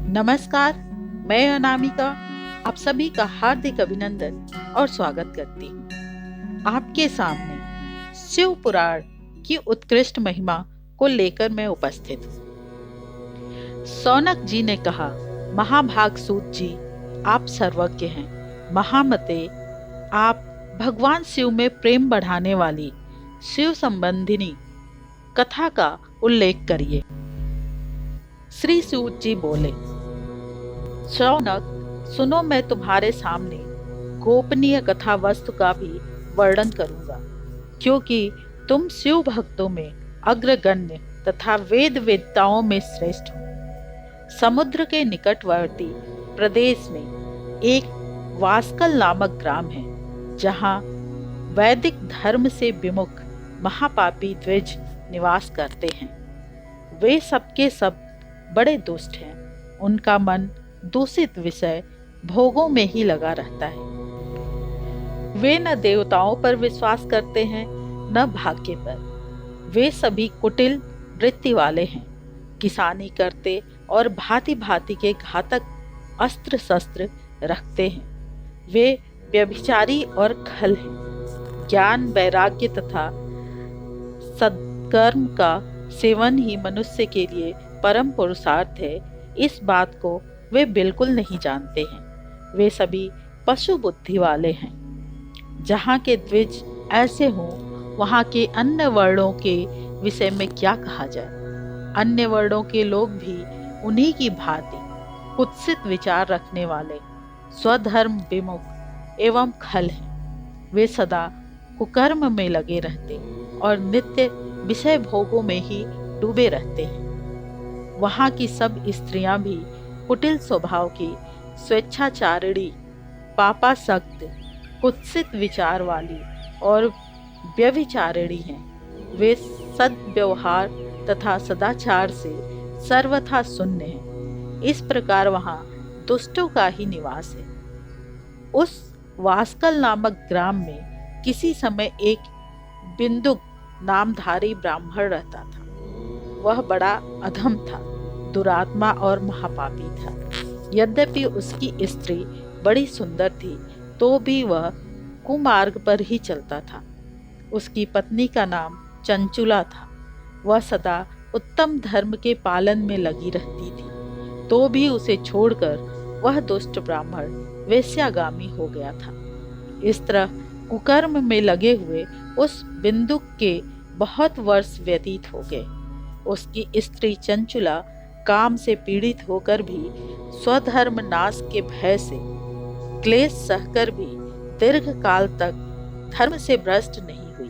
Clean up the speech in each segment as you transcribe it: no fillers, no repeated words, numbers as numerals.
नमस्कार, मैं अनामिका आप सभी का हार्दिक अभिनंदन और स्वागत करती हूँ। आपके सामने शिव पुराण की उत्कृष्ट महिमा को लेकर मैं उपस्थित हूँ। शौनक जी ने कहा, महाभाग सूत जी, आप सर्वज्ञ हैं। महामते, आप भगवान शिव में प्रेम बढ़ाने वाली शिव संबंधिनी कथा का उल्लेख करिए। श्री सूत जी बोले, शौनक, सुनो, मैं तुम्हारे सामने गोपनीय कथा वस्तु का भी वर्णन करूंगा, क्योंकि तुम शिव भक्तों में अग्रगण्य तथा वेद वेदताओं में श्रेष्ठ हो। समुद्र के निकटवर्ती प्रदेश में एक वास्कल नामक ग्राम है, जहां वैदिक धर्म से विमुख महापापी द्विज निवास करते हैं। वे सबके सब बड़े दुष्ट हैं। उनका मन दूषित विषय भोगों में ही लगा रहता है। वे न देवताओं पर विश्वास करते हैं, न भाग्य पर। वे सभी कुटिल वृत्ति वाले हैं। किसानी करते और भांति भांति के घातक अस्त्र शस्त्र रखते हैं। वे व्यभिचारी और खल हैं। ज्ञान, वैराग्य तथा सत्कर्म का सेवन ही मनुष्य के लिए परम पुरुषार्थ है, इस बात को वे बिल्कुल नहीं जानते हैं। वे सभी पशु बुद्धि वाले हैं। जहाँ के द्विज ऐसे हों, वहाँ के अन्य वर्णों के विषय में क्या कहा जाए। अन्य वर्णों के लोग भी उन्हीं की भांति कुत्सित विचार रखने वाले, स्वधर्म विमुख एवं खल हैं। वे सदा कुकर्म में लगे रहते और नित्य विषय भोगों में ही डूबे रहते हैं। वहाँ की सब स्त्रियां भी कुटिल स्वभाव की, स्वेच्छाचारिणी, पापासक्त, कुत्सित विचार वाली और व्यभिचारिणी हैं। वे सद्व्यवहार तथा सदाचार से सर्वथा शून्य हैं। इस प्रकार वहाँ दुष्टों का ही निवास है। उस वास्कल नामक ग्राम में किसी समय एक बिंदुक नामधारी ब्राह्मण रहता था। वह बड़ा अधम था, दुरात्मा और महापापी था। यद्यपि उसकी स्त्री बड़ी सुंदर थी, तो भी वह कुमार्ग पर ही चलता था। उसकी पत्नी का नाम चंचुला था। वह सदा उत्तम धर्म के पालन में लगी रहती थी, तो भी उसे छोड़कर वह दुष्ट ब्राह्मण वेश्यागामी हो गया था। इस तरह कुकर्म में लगे हुए उस बिंदुक के बहुत वर्ष व्यतीत हो गए। उसकी स्त्री चंचुला काम से पीड़ित होकर भी स्वधर्म नाश के भय से क्लेश सहकर भी दीर्घ काल तक धर्म से भ्रष्ट नहीं हुई,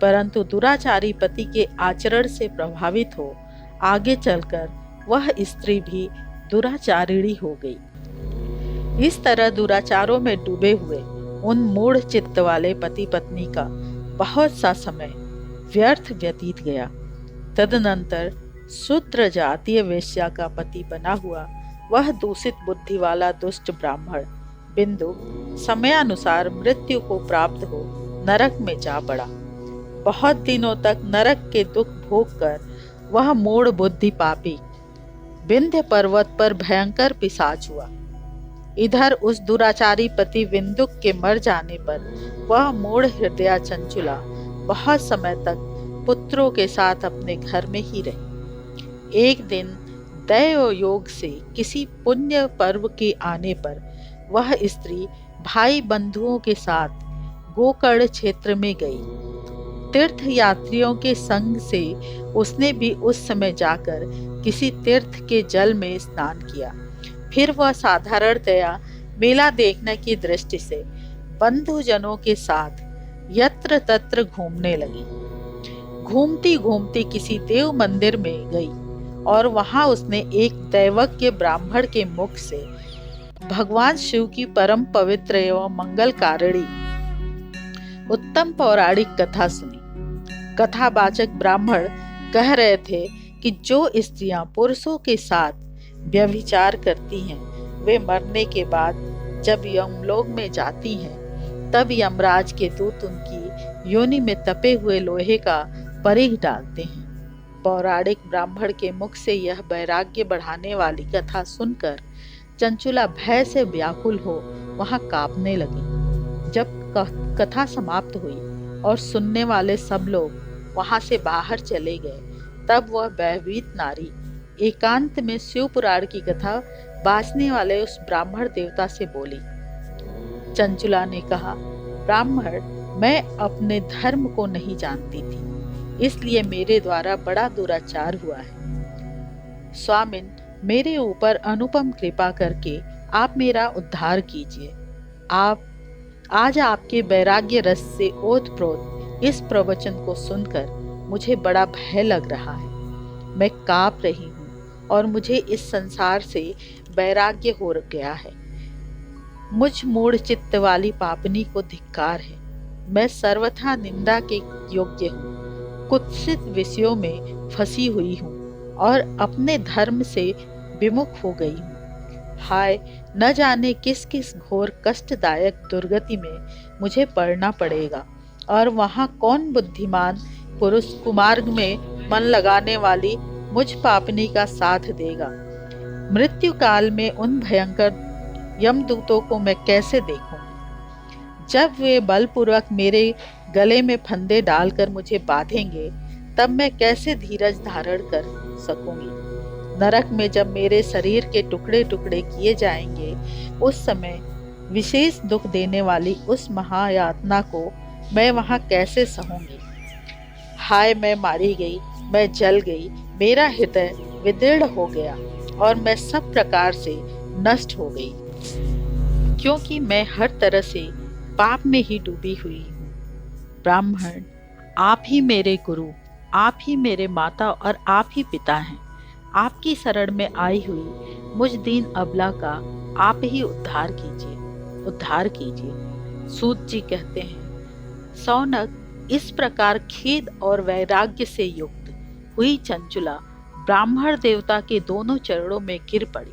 परंतु दुराचारी पति के आचरण से प्रभावित हो आगे चलकर वह स्त्री भी दुराचारिणी हो गई। इस तरह दुराचारों में डूबे हुए उन मूढ़ चित्त वाले पति पत्नी का बहुत सा समय व्यर्थ व्यतीत गया। तदनंतर शूद्र जातीय वेश्या का पति बना हुआ वह दूषित बुद्धि वाला दुष्ट ब्राह्मण बिंदु समयानुसार मृत्यु को प्राप्त हो नरक में जा पड़ा। बहुत दिनों तक नरक के दुख भोग कर वह मूढ़ बुद्धि पापी विंध्य पर्वत पर भयंकर पिशाच हुआ। इधर उस दुराचारी पति विंदुक के मर जाने पर वह मूढ़ हृदया चंचुला बहुत समय तक पुत्रों के साथ अपने घर में ही रही। एक दिन दैव योग से किसी पुण्य पर्व के आने पर वह स्त्री भाई बंधुओं के साथ गोकर्ण क्षेत्र में गई। तीर्थ यात्रियों के संग से उसने भी उस समय जाकर किसी तीर्थ के जल में स्नान किया। फिर वह साधारणतया मेला देखने की दृष्टि से बंधुजनों के साथ यत्र तत्र घूमने लगी। घूमती घूमती किसी देव मंदिर में गई और वहां उसने एक दैवज्ञ ब्राह्मण के मुख से भगवान शिव की परम पवित्र एवं मंगलकारिणी उत्तम पौराणिक कथा सुनी। कथावाचक ब्राह्मण कह रहे थे कि जो स्त्रियां पुरुषों के साथ व्यभिचार करती हैं, वे मरने के बाद जब यमलोक में जाती हैं, तब यमराज के दूत उनकी योनि में तपे हुए लोहे का परिघ डालते हैं। पौराणिक ब्राह्मण के मुख से यह वैराग्य बढ़ाने वाली कथा सुनकर चंचुला भय से व्याकुल हो वहां कांपने लगी। जब कथा समाप्त हुई और सुनने वाले सब लोग वहां से बाहर चले गए, तब वह भयभीत नारी एकांत में शिव पुराण की कथा बांसने वाले उस ब्राह्मण देवता से बोली। चंचुला ने कहा, ब्राह्मण, मैं अपने धर्म को नहीं जानती थी, इसलिए मेरे द्वारा बड़ा दुराचार हुआ है। स्वामिन, मेरे ऊपर अनुपम कृपा करके आप मेरा उद्धार कीजिए। आज आपके वैराग्य रस से ओतप्रोत इस प्रवचन को सुनकर मुझे बड़ा भय लग रहा है। मैं कांप रही हूँ और मुझे इस संसार से वैराग्य हो गया है। मुझ मूढ़ चित्त वाली पापनी को धिक्कार है। मैं सर्वथा निंदा के योग्य हूँ, कुत्सित विषयों में फंसी हुई हूँ और अपने धर्म से विमुख हो गई हूँ। हाय, न जाने किस किस घोर कष्टदायक दुर्गति में मुझे पड़ना पड़ेगा और वहाँ कौन बुद्धिमान पुरुष कुमार्ग में मन लगाने वाली मुझ पापनी का साथ देगा। मृत्यु काल में उन भयंकर यमदूतों को मैं कैसे देखूंगी? जब वे बलपूर्वक मेरे गले में फंदे डालकर मुझे बांधेंगे, तब मैं कैसे धीरज धारण कर सकूंगी? नरक में जब मेरे शरीर के टुकड़े टुकड़े किए जाएंगे, उस समय विशेष दुख देने वाली उस महायातना को मैं वहां कैसे सहूंगी? हाय, मैं मारी गई, मैं जल गई, मेरा हृदय विदीर्ण हो गया और मैं सब प्रकार से नष्ट हो गई, क्योंकि मैं हर तरह से पाप में ही डूबी हुई हूँ। ब्राह्मण, आप ही मेरे गुरु, आप ही मेरे माता और आप ही पिता हैं। आपकी शरण में आई हुई मुझ दीन अबला का आप ही उद्धार कीजिए, उद्धार कीजिए। सूत जी कहते हैं, सौनक, इस प्रकार खेद और वैराग्य से युक्त हुई चंचुला ब्राह्मण देवता के दोनों चरणों में गिर पड़ी।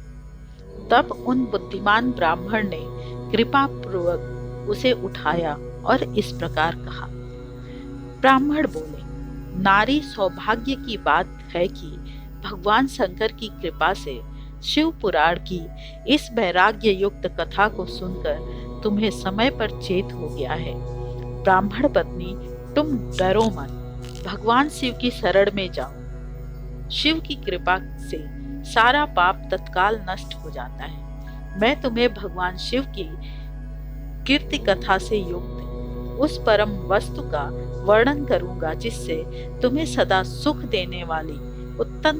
तब उन बुद्धिमान ब्राह्मण ने कृपा पूर्वक उसे उठाया और इस प्रकार कहा। ब्राह्मण बोले, नारी सौभाग्य की बात है कि भगवान शंकर की कृपा से शिव पुराण की इस वैराग्य युक्त कथा को सुनकर तुम्हें समय पर चेत हो गया है। ब्राह्मण पत्नी, तुम डरो मत, भगवान शिव की शरण में जाओ। शिव की कृपा से सारा पाप तत्काल नष्ट हो जाता है। मैं तुम्हें भगवान शिव की कीर्ति कथा से युक्त उस परम वस्तु का वर्णन करूंगा, जिससे तुम्हें सदा सुख देने वाली उत्तम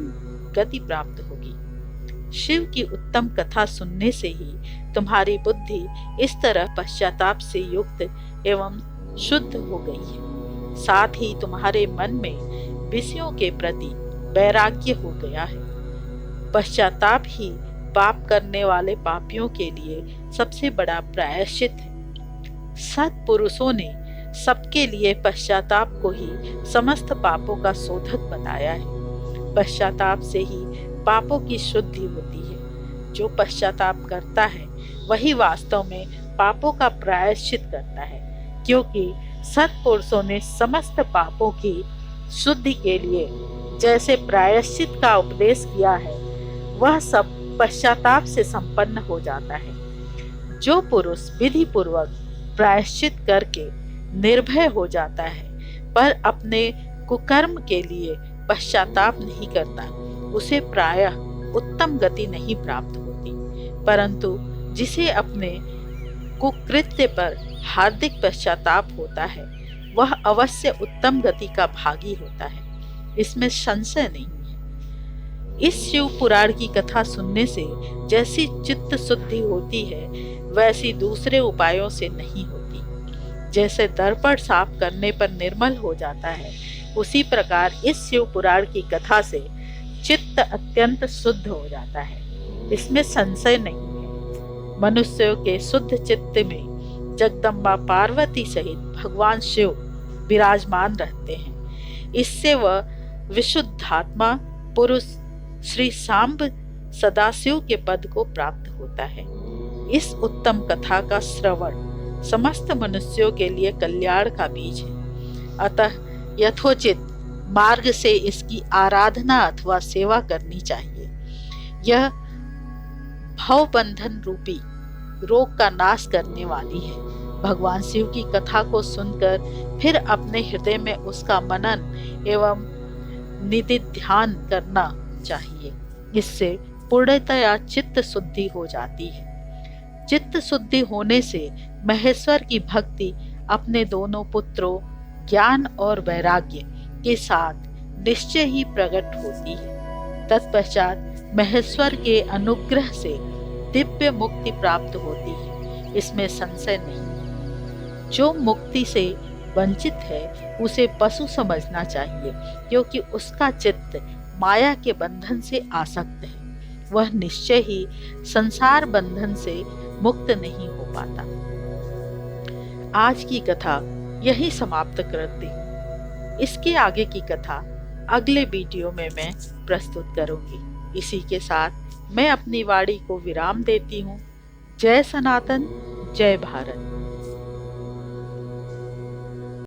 गति प्राप्त होगी। शिव की उत्तम कथा सुनने से ही तुम्हारी बुद्धि इस तरह पश्चाताप से युक्त एवं शुद्ध हो गई है। साथ ही तुम्हारे मन में विषयों के प्रति वैराग्य हो गया है। पश्चाताप ही पाप करने वाले पापियों के लिए सबसे बड़ा प्रायश्चित है। सत्पुरुषों ने सबके लिए पश्चाताप को ही समस्त पापों का शोधक बताया है। पश्चाताप से ही पापों की शुद्धि होती है। जो पश्चाताप करता है वही वास्तव में पापों का प्रायश्चित करता है, क्योंकि सत्पुरुषों ने समस्त पापों की शुद्धि के लिए जैसे प्रायश्चित का उपदेश किया है, वह सब पश्चाताप से संपन्न हो जाता है। जो पुरुष विधि पूर्वक प्रायश्चित करके निर्भय हो जाता है, पर अपने कुकर्म के लिए पश्चाताप नहीं करता, उसे प्रायः उत्तम गति नहीं प्राप्त होती। परंतु जिसे अपने कुकृत्य पर हार्दिक पश्चाताप होता है, वह अवश्य उत्तम गति का भागी होता है, इसमें संशय नहीं है। इस शिव पुराण की कथा सुनने से जैसी चित्त शुद्धि होती है, वैसी दूसरे उपायों से नहीं होती। जैसे दर्पण साफ करने पर निर्मल हो जाता है, उसी प्रकार इस शिव पुराण की कथा से चित्त अत्यंत शुद्ध हो जाता है, इसमें संशय नहीं है। मनुष्यों के शुद्ध चित्त में जगदम्बा पार्वती सहित भगवान शिव विराजमान रहते हैं। इससे वह विशुद्धात्मा पुरुष श्री सांब सदाशिव के पद को प्राप्त होता है। इस उत्तम कथा का श्रवण समस्त मनुष्यों के लिए कल्याण का बीज है। अतः यथोचित मार्ग से इसकी आराधना अथवा सेवा करनी चाहिए। यह भव बंधन रूपी रोग का नाश करने वाली है। भगवान शिव की कथा को सुनकर फिर अपने हृदय में उसका मनन एवं निधि ध्यान करना चाहिए। इससे पूर्णतया चित्त शुद्धि हो जाती है। चित्त शुद्धि होने से महेश्वर की भक्ति अपने दोनों पुत्रों ज्ञान और वैराग्य के साथ निश्चय ही प्रकट होती है। तत्पश्चात महेश्वर के अनुग्रह से दिव्य मुक्ति प्राप्त होती है, इसमें संशय नहीं। जो मुक्ति से वंचित है उसे पशु समझना चाहिए, क्योंकि उसका चित्त माया के बंधन से आसक्त है। वह निश्चय ही संसार बंधन से मुक्त नहीं हो पाता। आज की कथा यही समाप्त करती हूँ। इसके आगे की कथा अगले वीडियो में मैं प्रस्तुत करूंगी। इसी के साथ मैं अपनी वाणी को विराम देती हूँ। जय सनातन, जय भारत।